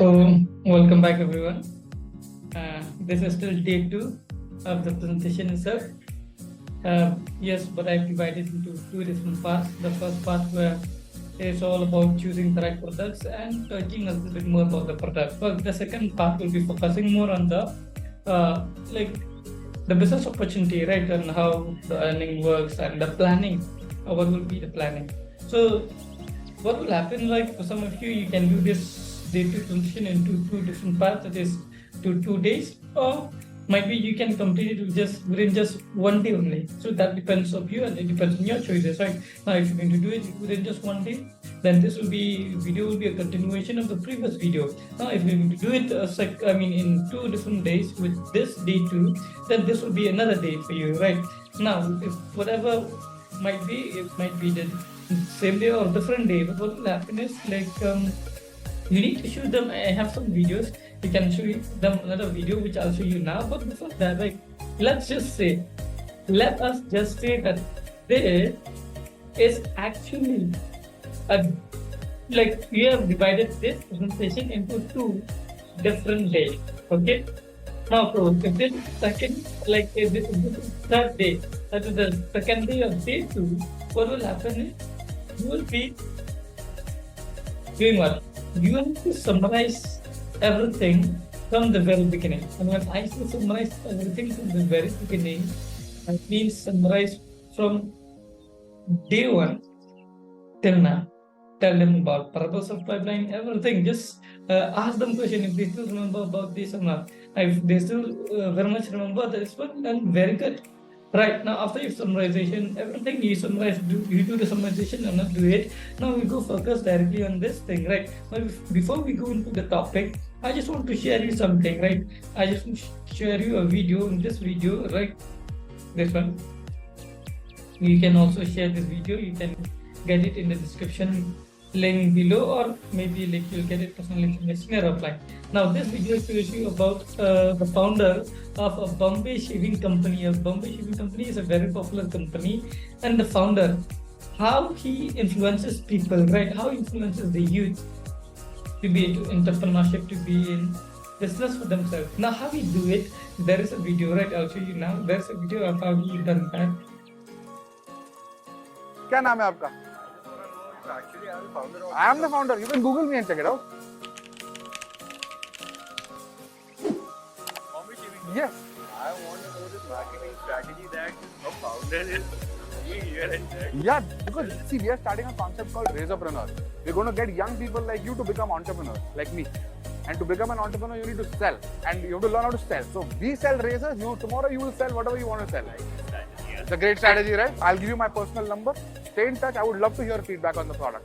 So, welcome back everyone. This is still day 2 of the presentation itself. Yes, but I've divided into 2 different parts. The first part where is all about choosing the right products and talking a little bit more about the product. But the second part will be focusing more on the like the business opportunity, right, and how the earning works and the planning. What will be the planning? So, what will happen? Like for some of you, you can do this day-to transition into 2 different parts. That is to 2 days, or might be you can complete it within just 1 day only. So that depends on you and it depends on your choices, right? Now, if you're going to do it within just 1 day, then this video will be a continuation of the previous video. Now, if you're going to do it in 2 different days with this day 2, then this will be another day for you, right? Now, if whatever might be, it might be the same day or different day, but what will happen is you need to show them. I have some videos. You can show them another video which I'll show you now. But before that, let us just say that there is actually we have divided this presentation into 2 different days. Okay. Now, so if this if this is third day, that is the second day of day 2, what will happen is you will be doing what? You have to summarize everything from the very beginning. And when I say summarize everything from the very beginning, I mean summarize from day 1 till now. Tell them about purpose of pipeline, everything. Just ask them question if they still remember about this or not. If they still very much remember this one, then very good. Right, now after your summarization, everything you summarize, you do the summarization or not do it. Now we go focus directly on this thing, right? Now before we go into the topic, I just want to share you something, right? I just want to share you a video. In this video, right, this one, you can also share this video. You can get it in the description link below, or maybe you'll get it personally from the senior upline. Now this video shows you about the founder of a Bombay shaving company. A Bombay shaving company is a very popular company, and the founder, how he influences people, right? How he influences the youth to be into entrepreneurship, to be in business for themselves. Now how he do it, there is a video, right? I'll show you now. There's a video of how he done that. क्या नाम है आपका? Actually, I'm the founder of. I am the founder. You can Google me and check it out. Bombay shaving. Yes. I want to know this marketing strategy that a founder is doing here and there. Yeah, because see, we are starting a concept called Razorpreneur. We're going to get young people like you to become entrepreneurs, like me. And to become an entrepreneur, you need to sell, and you have to learn how to sell. So we sell razors. Tomorrow you will sell whatever you want to sell. It's a great strategy, right? I'll give you my personal number. Stay in touch. I would love to hear feedback on the product.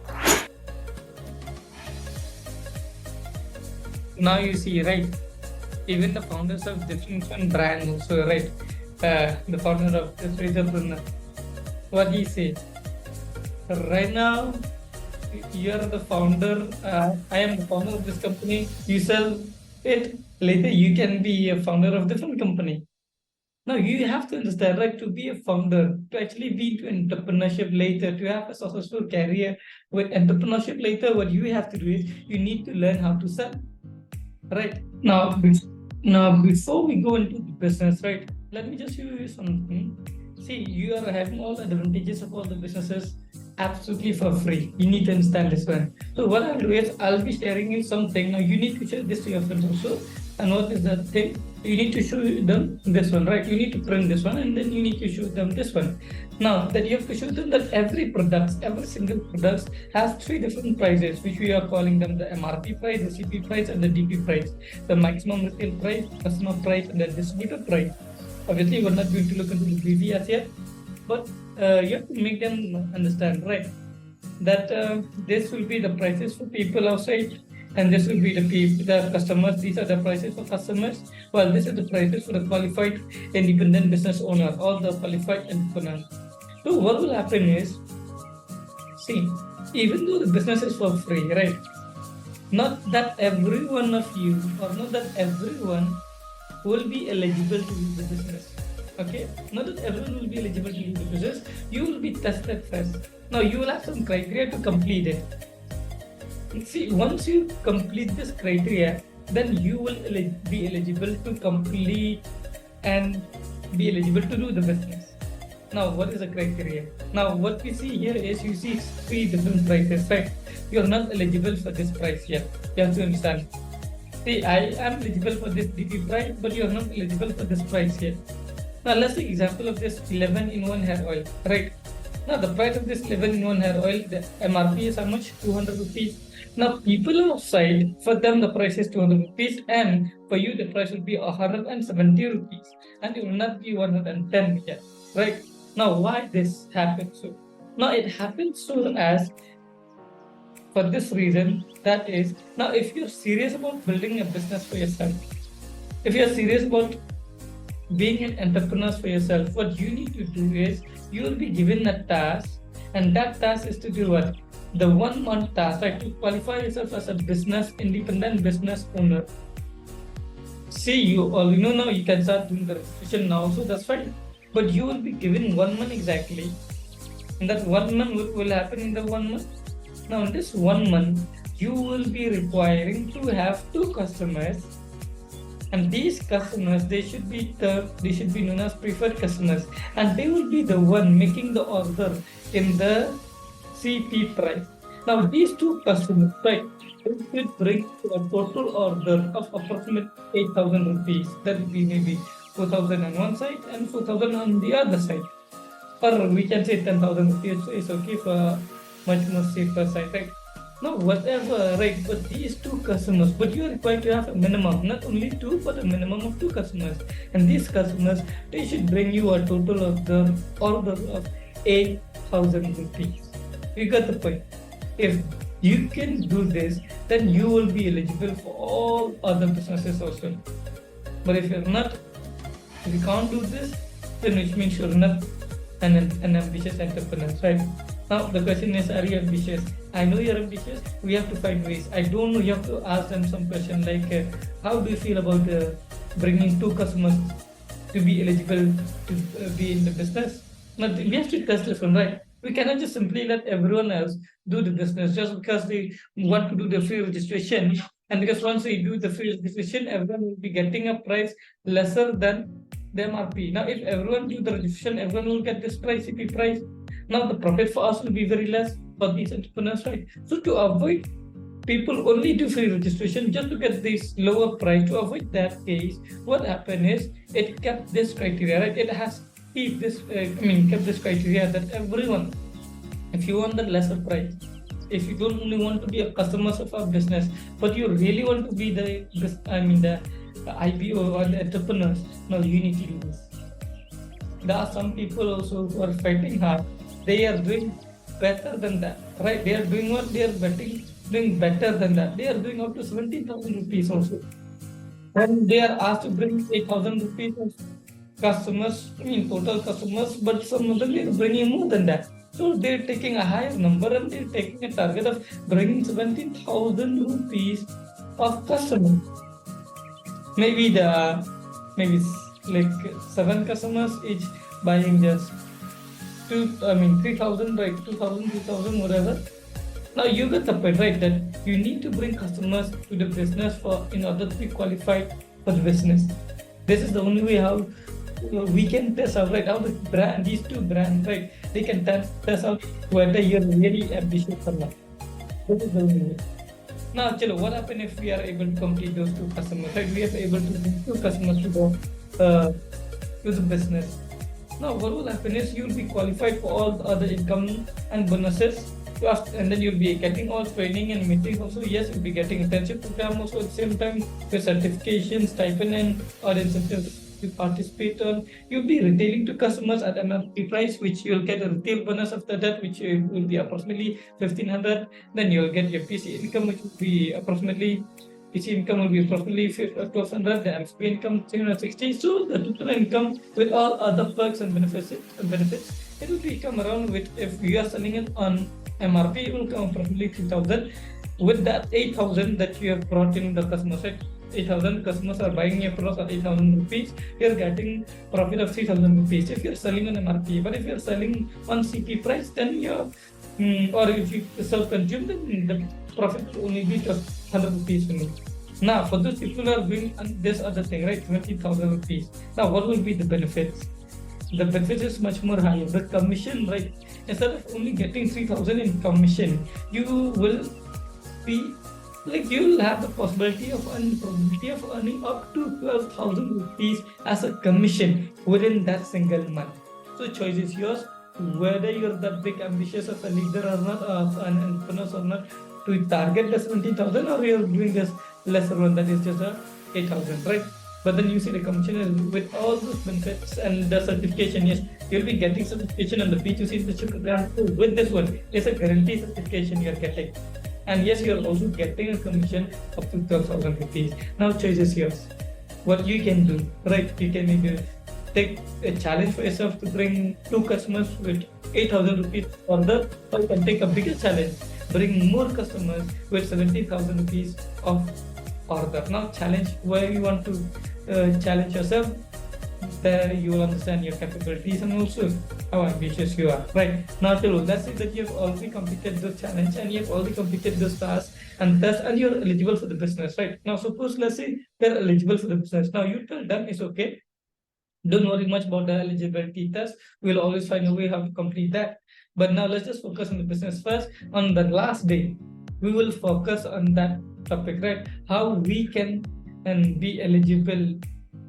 Now you see, right? Even the founders of different brands also, right? The founder of this Razorpreneur, what he said. Right now, you are the founder. I am the founder of this company. You sell it. Later, you can be a founder of different company. Now you have to understand, right? To be a founder, to actually be into entrepreneurship later, to have a successful career with entrepreneurship later, what you have to do is you need to learn how to sell, right? Now before we go into the business, right? Let me just show you something. See, you are having all the advantages of all the businesses absolutely for free. You need to understand this one. So what I'll do is I'll be sharing you something. Now you need to share this to your friends also. And what is that thing? You need to show them this one, right? You need to print this one, and then you need to show them this one. Now that you have to show them that every single product has 3 different prices, which we are calling them the MRP price, the CP price, and the DP price. The maximum retail price, customer price, and the distributor price. Obviously, we're not going to look into the BV as yet, but you have to make them understand, right? That this will be the prices for people outside, and this will be the customers. These are the prices for customers. Well, this is the prices for the qualified independent business owner, all the qualified entrepreneurs. So what will happen is, see, even though the business is for free, right? Not that every one of you, or not that everyone will be eligible to do the business. Okay, not that everyone will be eligible to do the business. You will be tested first. Now you will have some criteria to complete it. See, once you complete this criteria, then you will be eligible to complete and be eligible to do the business. Now, what is the criteria? Now, what we see here is you see 3 different prices, right? You're not eligible for this price yet. You have to understand. See, I am eligible for this DP price, but you're not eligible for this price yet. Now, let's take example of this 11-in-1 hair oil, right? Now, the price of this 11-in-1 hair oil, the MRP is how much? 200 rupees. Now, people outside, for them the price is 200 rupees, and for you the price will be 170 rupees, and it will not be 110 yet, right? Now, why this happens so? Now, it happens so as for this reason, that is, now if you're serious about building a business for yourself, if you're serious about being an entrepreneur for yourself, what you need to do is you will be given a task, and that task is to do what? The 1 month task, right? To qualify yourself as a business, independent business owner. See, you already know now you can start doing the registration now, so that's fine. But you will be given 1 month exactly, and that 1 month will happen in the 1 month. Now, in this 1 month, you will be requiring to have 2 customers. And these customers, they should be known as preferred customers, and they will be the one making the order in the CP price. Now, these 2 customers, right, they should bring a total order of approximately 8,000 rupees. That will be maybe 4,000 on one side and 4,000 on the other side. Or we can say 10,000 rupees is okay for much more safer side, right? No, whatever, right? But these 2 customers, but you are required to have a minimum, not only 2, but a minimum of 2 customers. And these customers, they should bring you a total of the order of 8,000 rupees. You got the point? If you can do this, then you will be eligible for all other businesses also. But if you're not, if you can't do this, then which means you're not an ambitious entrepreneur, right? Now the question is, are you ambitious? I know you're ambitious. We have to find ways. I don't know. You have to ask them some question like, how do you feel about bringing 2 customers to be eligible to be in the business? Now we have to test this one, right? We cannot just simply let everyone else do the business just because they want to do the free registration. And because once we do the free registration, everyone will be getting a price lesser than the MRP. Now, if everyone do the registration, everyone will get this price, CP price. Now, the profit for us will be very less for these entrepreneurs, right? So, to avoid people only do free registration just to get this lower price, to avoid that case, what happened is it kept this criteria, right? It has kept this criteria that everyone, if you want the lesser price, if you don't only want to be a customer of our business, but you really want to be the IPO or the entrepreneurs, now you need to do this. There are some people also who are fighting hard. They are doing better than that, right? They are doing what? They are doing better than that. They are doing up to 17,000 rupees also. When they are asked to bring 8,000 rupees of customers, total customers, but some of them are bringing more than that. So they're taking a higher number and they're taking a target of bringing 17,000 rupees of customers. Maybe like 7 customers each buying just 3,000, right? 2,000, 3,000, whatever. Now you get the point, right? That you need to bring customers to the business in order to be qualified for the business. This is the only way how we can test out, right? How these 2 brands, right? They can test out whether you're really ambitious or not. This is the only way. Now, chalo, what happens if we are able to complete those 2 customers, right? We are able to bring 2 customers to the business. Now, what will happen is you'll be qualified for all the other income and bonuses, and then you'll be getting all training and meetings also. Yes, you'll be getting internship program also at the same time, your certification, stipend, and or incentives to participate on. You'll be retailing to customers at MRP price, which you'll get a retail bonus after that, which will be approximately 1,500. Then you'll get your PC income, which will be approximately 1,200. The MSP income 360. So the total income with all other perks and benefits, it will become around, with if you are selling it on MRP, it will come approximately 3,000. With that 8,000 that you have brought in the customer side, 8,000 customers are buying your product at 8,000 rupees, you're getting profit of 3,000 rupees if you're selling on MRP. But if you're selling on CP price, then you're, or if you self-consume, then the profit will only be just 100 rupees only. Now, for those people who are doing this other thing, right, 20,000 rupees. Now, what will be the benefits? The benefit is much more higher. The commission, right, instead of only getting 3,000 in commission, you will be like you'll have the possibility of earning up to 12,000 rupees as a commission within that single month. So choice is yours, whether you're that big ambitious of a leader or not, of an entrepreneur or not, to target the 70,000, or you're doing this lesser one that is just a 8,000, right? But then you see the commission is with all those benefits and the certification. Yes, you'll be getting certification on the B2C program too. With this one, it's a guaranteed certification you're getting. And yes, you're also getting a commission up to 12,000 rupees. Now choice is yours. What you can do, right? You can either take a challenge for yourself to bring 2 customers with 8,000 rupees order, or you can take a bigger challenge, bring more customers with 70,000 rupees of order. Now challenge where you want to challenge yourself. There you will understand your capabilities and also how ambitious you are. Right now, let's say that you have already completed this challenge and you have already completed this task and test, and you're eligible for the business. Right now, suppose let's say they're eligible for the business. Now you tell them it's okay. Don't worry much about the eligibility test. We'll always find a way how to complete that. But now let's just focus on the business first. On the last day, we will focus on that topic, right? How we can and be eligible,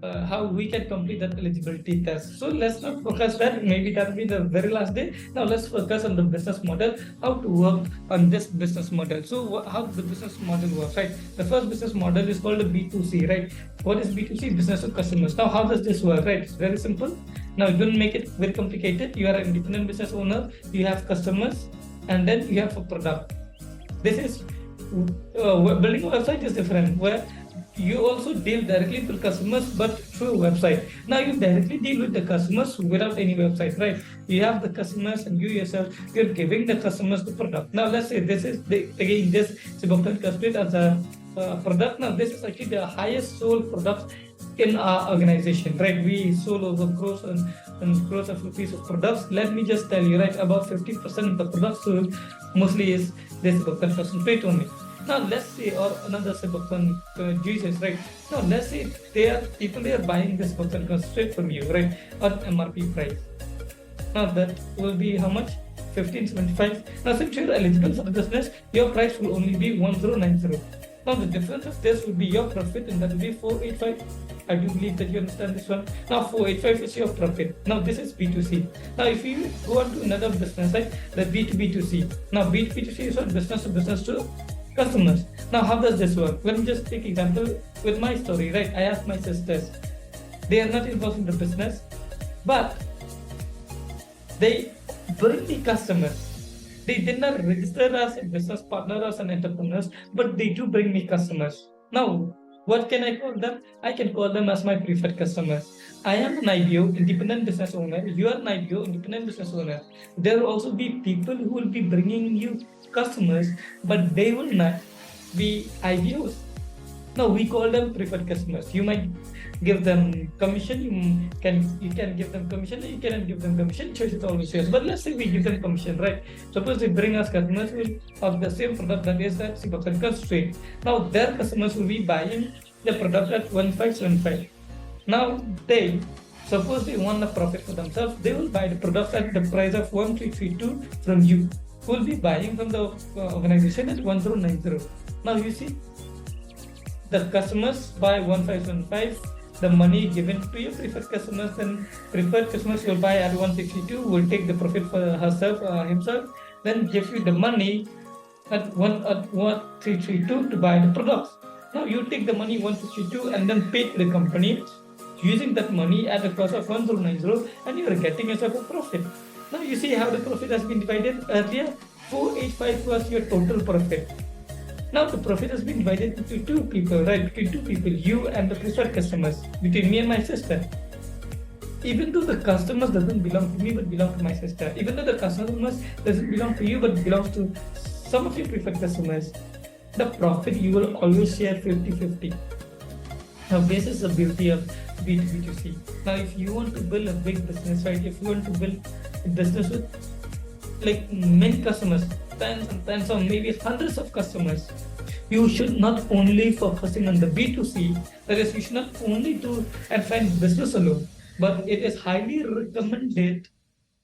how we can complete that eligibility test. So let's not focus that. Maybe that will be the very last day. Now let's focus on the business model, how to work on this business model. So how the business model works, right? The first business model is called a B2C, right? What is B2C? Business to customers. Now how does this work, right? It's very simple. Now don't make it very complicated. You are an independent business owner, you have customers, and then you have a product. This is building a website is different, where you also deal directly with customers but through a website. Now you directly deal with the customers without any website, right? You have the customers and you yourself, you're giving the customers the product. Now let's say this is again this Siboktan Custard as a product. Now this is actually the highest sold product in our organization, right? We sold over crores and crores of rupees of products. Let me just tell you, right, about 50% of the products sold mostly is this Siboktan concentrate only. Now let's say, or another Siboktan juices, right? Now let's say people are buying this Siboktan concentrate from you, right, on MRP price. Now that will be how much? 1575. Now since you're eligible for the business, your price will only be 1090. Now the difference of this will be your profit, and that will be 485. I do believe that you understand this one. Now 485 is your profit. Now this is B2C. Now if you go on to another business, right, the B2B2C. Now B2B2C is what? Business to business to customers. Now how does this work? Let me just take example with my story, right? I have my sisters. They are not involved in the business, but they bring me customers. They did not register as a business partner or as an entrepreneur, but they do bring me customers. Now, what can I call them? I can call them as my preferred customers. I am an IBO, independent business owner. You are an IBO, independent business owner. There will also be people who will be bringing you customers, but they will not be IBOs. Now we call them preferred customers. You might give them commission. You can give them commission. You cannot give them commission. Choice is always yours. But let's say we give them commission, right? Suppose they bring us customers of the same product, that is that Siboktan concentrate. Now their customers will be buying the product at 1575. Now suppose they want a profit for themselves, they will buy the product at the price of 1332 from you, who will be buying from the organization at 1090. Now you see, the customers buy 1575, the money given to your preferred customers, then preferred customers will buy at 162, will take the profit for himself, then give you the money at 1332 to buy the products. Now you take the money 162 and then pay to the company using that money at the cost of 1090, and you are getting yourself a profit. Now you see how the profit has been divided. Earlier 485 was your total profit. Now the profit has been divided into two people, right? Between two people, you and the preferred customers, between me and my sister. Even though the customers doesn't belong to me but belong to my sister, even though the customers doesn't belong to you but belongs to some of your preferred customers, the profit you will always share 50-50. Now this is the beauty of B2B2C. Now if you want to build a big business, right, if you want to build a business with like many customers, tens and tens or maybe hundreds of customers, you should not only focusing on the B2C, that is, you should not only do and find business alone, but it is highly recommended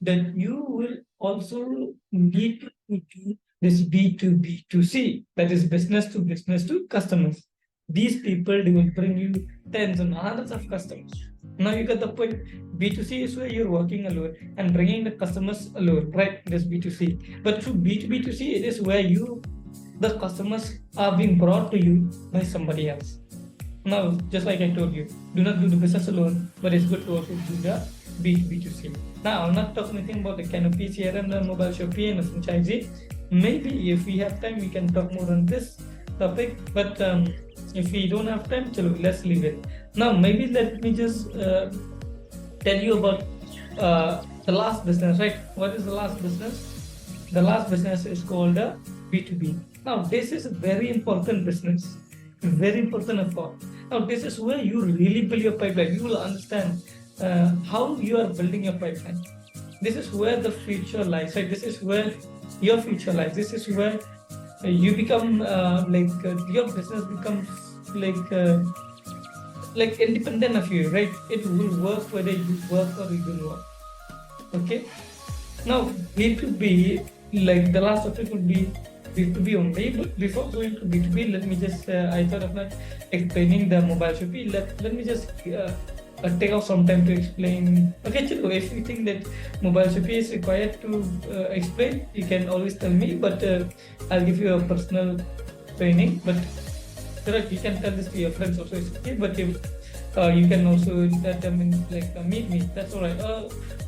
that you will also need to do this B2B2C, that is business to customers. These people, they will bring you tens and hundreds of customers. Now you get the point. B2C is where you're working alone and bringing the customers alone, right? This B2C. But through B2B2C, it is where the customers are being brought to you by somebody else. Now, just like I told you, do not do the business alone, but it's good to also do the B2B2C. Now, I'll not talk anything about the Canopy, CRM, the mobile Shopee, and the franchisee. Maybe if we have time, we can talk more on this topic. But if we don't have time, let's leave it. Now, maybe let me just tell you about the last business, right? What is the last business? The last business is called B2B. Now, this is a very important business, very important of all. Now, this is where you really build your pipeline. You will understand how you are building your pipeline. This is where the future lies, right? This is where your future lies. This is where you become your business becomes like independent of you, right? It will work whether you work or you don't work. Okay. Now B2B, like the last topic would be B2B only. But before going to B2B, let me just I thought of not explaining the mobile Shopee. Let me just take off some time to explain. Okay, Chilo, if you think that mobile Shopee is required to explain, you can always tell me, but I'll give you a personal training. But correct, you can tell this to your friends also, it's okay. But if you can also let them meet me, that's alright.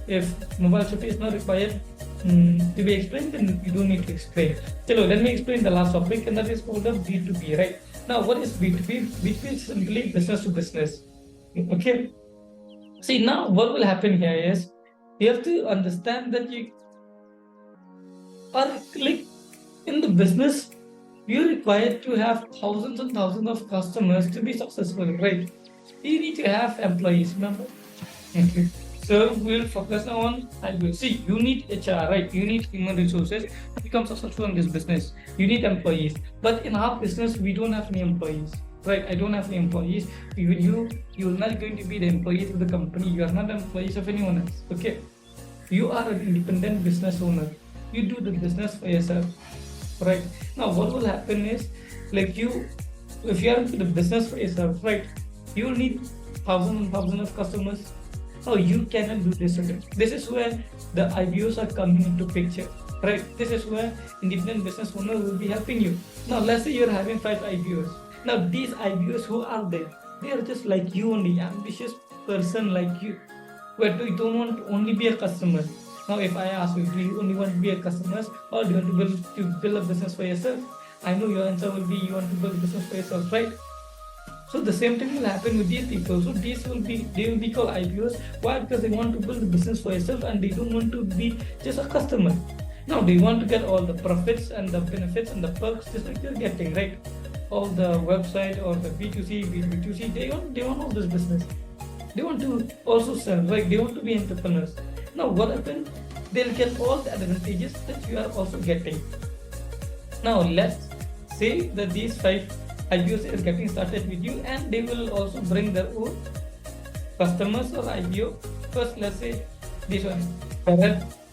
If mobile Shopee is not required to be explained, then you don't need to explain. Chilo, let me explain the last topic, and that is called the B2B, right? Now, what is B2B? B2B is simply business to business. Okay. See, now what will happen here is you have to understand that you are like in the business, you're required to have thousands and thousands of customers to be successful, right? You need to have employees, remember? Okay. So we'll focus now on IBO. See, you need HR, right? You need human resources to become successful in this business. You need employees. But in our business, we don't have any employees. Right, I don't have any employees. Even you're not going to be the employees of the company. You are not employees of anyone else. Okay, you are an independent business owner. You do the business for yourself. Right now, what will happen is if you are into the business for yourself, right, you will need thousands and thousands of customers. Oh, you cannot do this alone. This is where the IBOs are coming into picture. Right, this is where independent business owner will be helping you. Now, let's say you're having 5 IBOs. Now these IBOs, who are they? They are just like you only, ambitious person like you, where you don't want to only be a customer. Now if I ask you, do you only want to be a customer, or do you want to build a business for yourself? I know your answer will be you want to build a business for yourself, right? So the same thing will happen with these people. So they will be called IBOs. Why? Because they want to build a business for yourself and they don't want to be just a customer. Now they want to get all the profits and the benefits and the perks just like you're getting, right? All the website or the B2C, B2C, they want all this business. They want to also sell, right? They want to be entrepreneurs. Now what happens? They'll get all the advantages that you are also getting. Now let's say that these 5 IBOs is getting started with you, and they will also bring their own customers or IBO. First, let's say this one.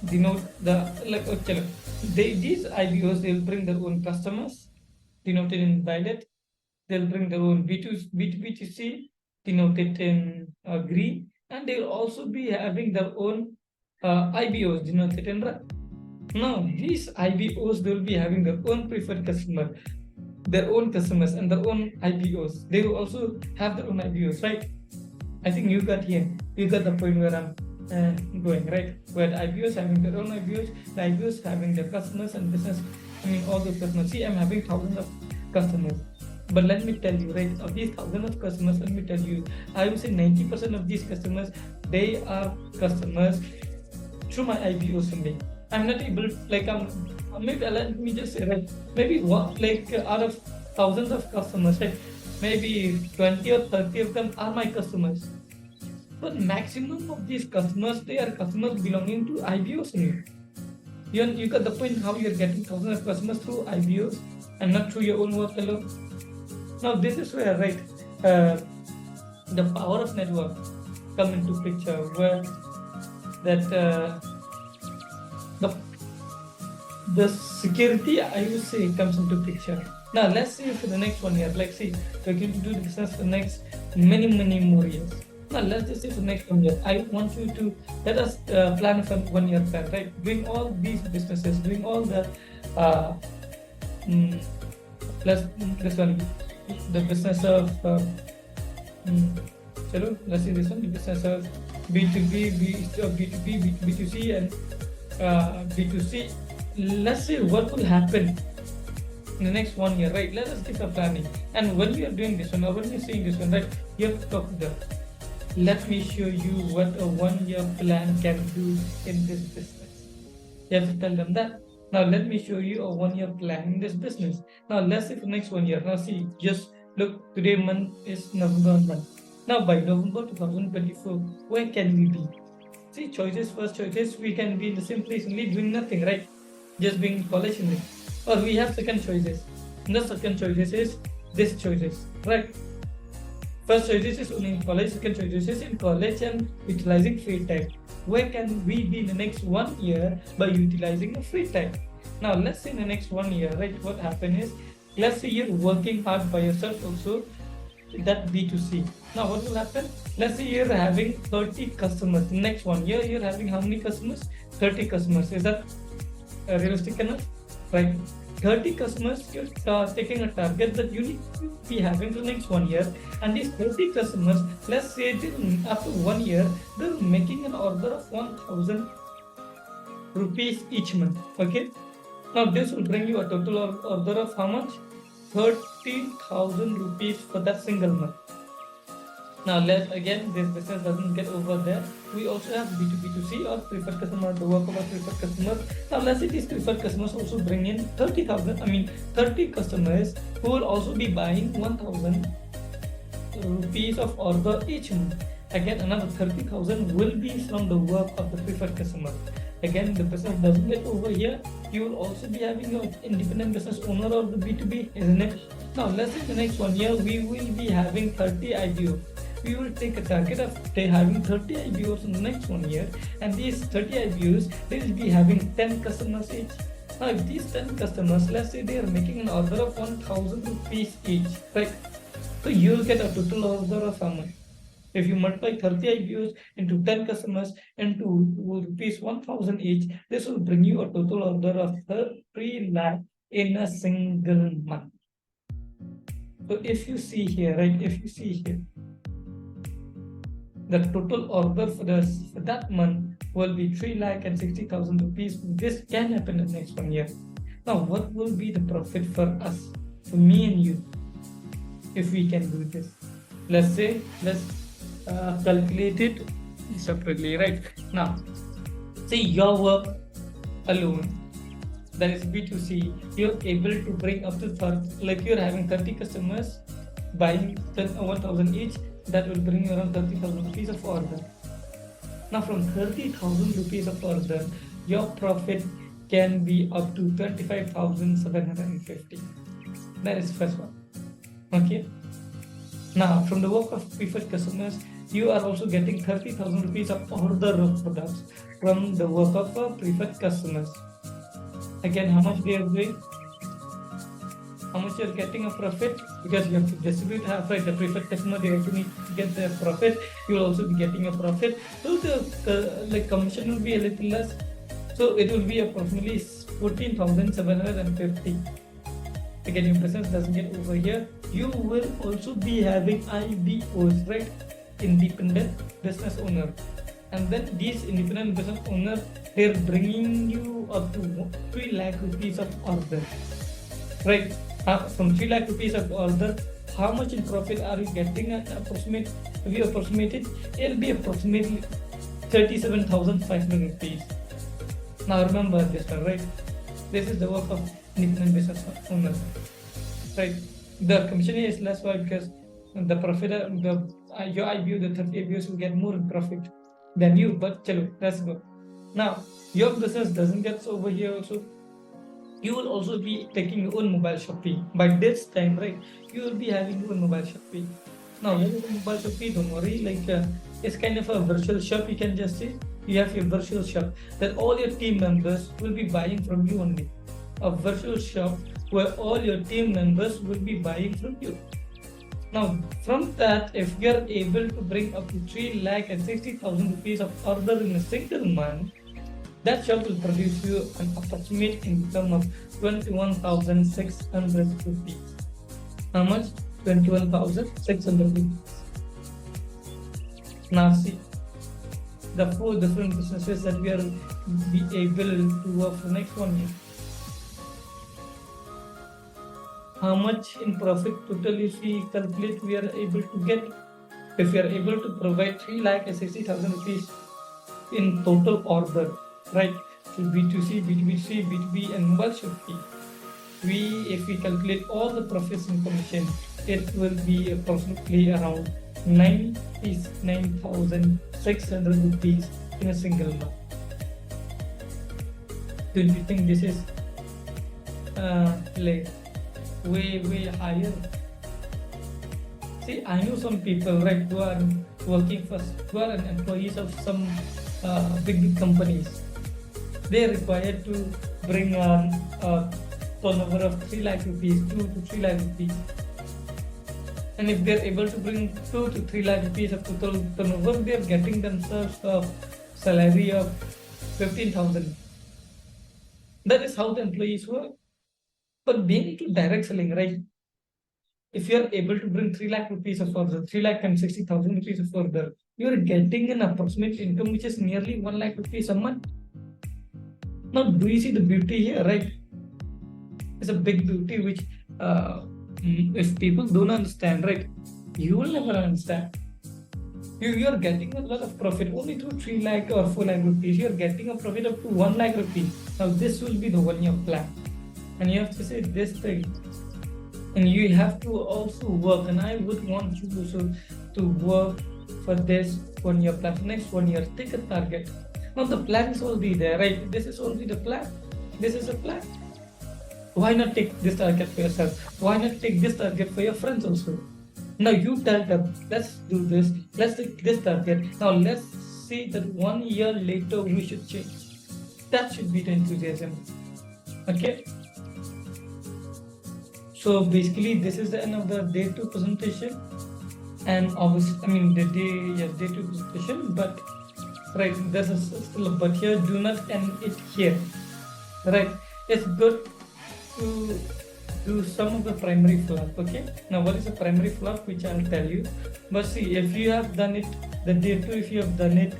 Denote these IBOs, they will bring their own customers, denoted in violet. They'll bring their own B2B2C, denoted in green, and they'll also be having their own IBOs, denoted in red. Now, these IBOs, they'll be having their own preferred customer, their own customers, and their own IBOs. They will also have their own IBOs, right? I think you got the point where I'm going, right? Where the IBOs having their own IBOs, the IBOs having their customers and business. All those customers. See, I'm having thousands of customers. But let me tell you, right, of these thousands of customers, let me tell you, I would say 90% of these customers, they are customers through my IBOs only. I'm not able, maybe let me just say, right, maybe out of thousands of customers, right, maybe 20 or 30 of them are my customers. But maximum of these customers, they are customers belonging to IBOs only. You got the point how you're getting thousands of customers through IBOs and not through your own work alone. Now this is where, right, the power of network come into picture, where that the security, I would say, comes into picture. Now let's say for the next 1 year, like say we're going to do the business for the next many more years. Now let's just say for the next 1 year, I want you to let us plan a 1 year plan, right? Doing all these businesses, doing all the this one, the business of let's say this one, the business of B2B, B2B, B2C, and B2C. Let's see what will happen in the next 1 year, right? Let us give a planning. And when you are doing this one, or when you're seeing this one, right, you have to talk to them. Let me show you what a 1 year plan can do in this business. You have to tell them that. Now let me show you a 1 year plan in this business. Now let's say for next 1 year. Now see, just look, today month is November month. Now by November 2024, where can we be? See, choices, first choices, we can be in the same place only doing nothing, right? Just being in college only. Or we have second choices. And the second choices is this choices, right? First choices is only in college, second choices is in college and utilizing free time. Where can we be in the next 1 year by utilizing the free time? Now let's say in the next 1 year, right, what happened is, let's say you're working hard by yourself also, that B2C. Now what will happen? Let's say you're having 30 customers. Next 1 year, you're having how many customers? 30 customers. Is that realistic enough? Right? 30 customers, you're taking a target that you need to be having for the next 1 year. And these 30 customers, let's say after 1 year, they're making an order of 1,000 rupees each month. Okay? Now this will bring you a total order of how much? 30,000 rupees for that single month. Now let's again, this business doesn't get over there. We also have B2B2C or preferred customer, the work of our preferred customers. Now let's say these preferred customers also bring in 30 customers who will also be buying 1,000 rupees of order each month. Again, another 30,000 will be from the work of the preferred customer. Again, the business doesn't get over here. You will also be having your independent business owner of the B2B, isn't it? Now let's say the next 1 year we will be having 30 IBOs. We will take a target of having 30 IBOs in the next 1 year, and these 30 IBOs, they will be having 10 customers each. Now if these 10 customers, let's say they are making an order of 1,000 rupees each, right? So you will get a total order of how much? If you multiply 30 IBOs into 10 customers into rupees 1,000 each, this will bring you a total order of 3 lakh in a single month. So if you see here, right, the total order for that month will be 3,60,000 rupees. This can happen in the next 1 year. Now, what will be the profit for us, for me and you, if we can do this? Let's calculate it separately, right? Now, say your work alone, that is B2C, you're able to bring up to 30, like you're having 30 customers buying 1,000 each, that will bring you around 30,000 rupees of order. Now from 30,000 rupees of order, your profit can be up to 25,750. That is first one. Okay. Now from the work of preferred customers, you are also getting 30,000 rupees of order of products from the work of preferred customers. Again, how much they are doing? How much you are getting a profit? Because you have to distribute half, right? The preferred customer, they also need to get their profit. You will also be getting a profit. So the commission will be a little less. So it will be approximately 14,750. Again, your business doesn't get over here. You will also be having IBOs, right? Independent business owner. And then these independent business owners, they're bringing you up to 3 lakh rupees of order, right? From 3 lakh rupees of order, how much in profit are you getting? Approximate, if you approximate it, it'll be approximately 37,500 rupees. Now remember this one, right? This is the work of independent business owner, right? The commission is less because the profit, your IBO, the 30 IBOs will get more profit than you. But chalo, let's go. Now, your business doesn't get over here also. You will also be taking your own mobile shopping. By this time, right, you will be having your own mobile shopping. Now, what is a mobile shopping? Don't worry, it's kind of a virtual shop, you can just say. You have your virtual shop that all your team members will be buying from you only. A virtual shop where all your team members will be buying from you. Now, from that, if you are able to bring up to 3,60,000 rupees of order in a single month, that shop will produce you an approximate income of 21,600 rupees. How much? 21,600 rupees. Now see, the 4 different businesses that we are be able to work for next 1 year. How much in profit total if we calculate we are able to get? If we are able to provide 3,60,000 rupees in total order, right? So B2C, B2B2C, B2B and mobile shopping. If we calculate all the profits and commission, it will be approximately around 99,600 rupees in a single month. Don't you think this is way higher? See, I know some people, right, who are working for, who are employees of some big companies. They are required to bring a turnover of 3 lakh rupees, 2 to 3 lakh rupees. And if they're able to bring 2 to 3 lakh rupees of total turnover, they're getting themselves a salary of 15,000. That is how the employees work. But being into direct selling, right? If you are able to bring 3 lakh rupees of order, 3,60,000 rupees of order, you are getting an approximate income which is nearly 1 lakh rupees a month. Now, do you see the beauty here, right? It's a big beauty which, if people don't understand, right, you will never understand. You are getting a lot of profit only through 3 lakh or 4 lakh rupees. You are getting a profit up to 1 lakh rupees. Now, this will be the 1 year plan. And you have to say this thing. And you have to also work. And I would want you also to work for this 1 year plan. For next 1 year, take a target. Now the plan is already there, right? This is already the plan. This is a plan. Why not take this target for yourself? Why not take this target for your friends also? Now you tell them, let's do this. Let's take this target. Now let's see that 1 year later we should change. That should be the enthusiasm. Okay? So basically, this is the end of the day 2 presentation, and obviously, day 2 presentation. But right, there's still a but here. Do not end it here. Right, it's good to do some of the primary fluff. Okay. Now, what is a primary fluff? Which I'll tell you. But see, if you have done it, the day 2, if you have done it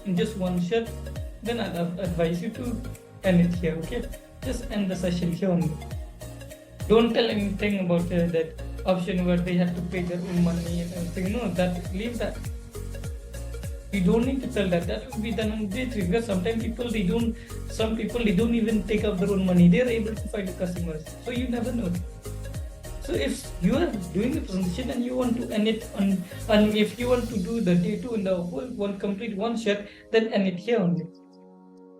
in just one shot, then I'd advise you to end it here. Okay. Just end the session here only. Don't tell anything about that option where they have to pay their own money and everything. No, leave that. You don't need to tell that. That will be done on day 3 because sometimes some people they don't even take out their own money. They are able to find the customers. So you never know. So if you are doing the presentation and you want to end it and if you want to do the day 2 in the whole one complete one shot, then end it here only.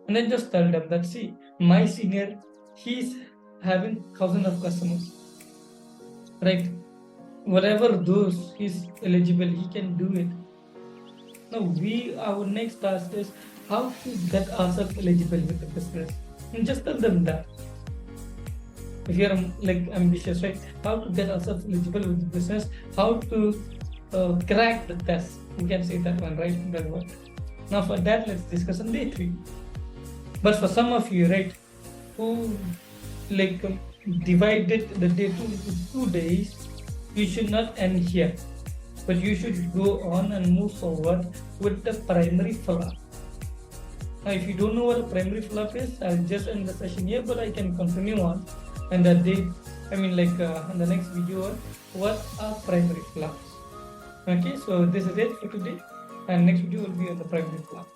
And then just tell them that, see, my senior, he's having thousands of customers, right? Whatever those he's eligible, he can do it. Now our next task is how to get ourselves eligible with the business. And just tell them that. If you're ambitious, right? How to get ourselves eligible with the business, how to crack the test. We can say that one, right? That one. Now for that, let's discuss on day 3. But for some of you, right, who divided the day 2 into 2 days, you should not end here, but you should go on and move forward with the primary fluff. Now, if you don't know what a primary fluff is, I'll just end the session here, but I can continue on. And that day, in the next video, what are primary fluffs? Okay, so this is it for today, and next video will be on the primary fluff.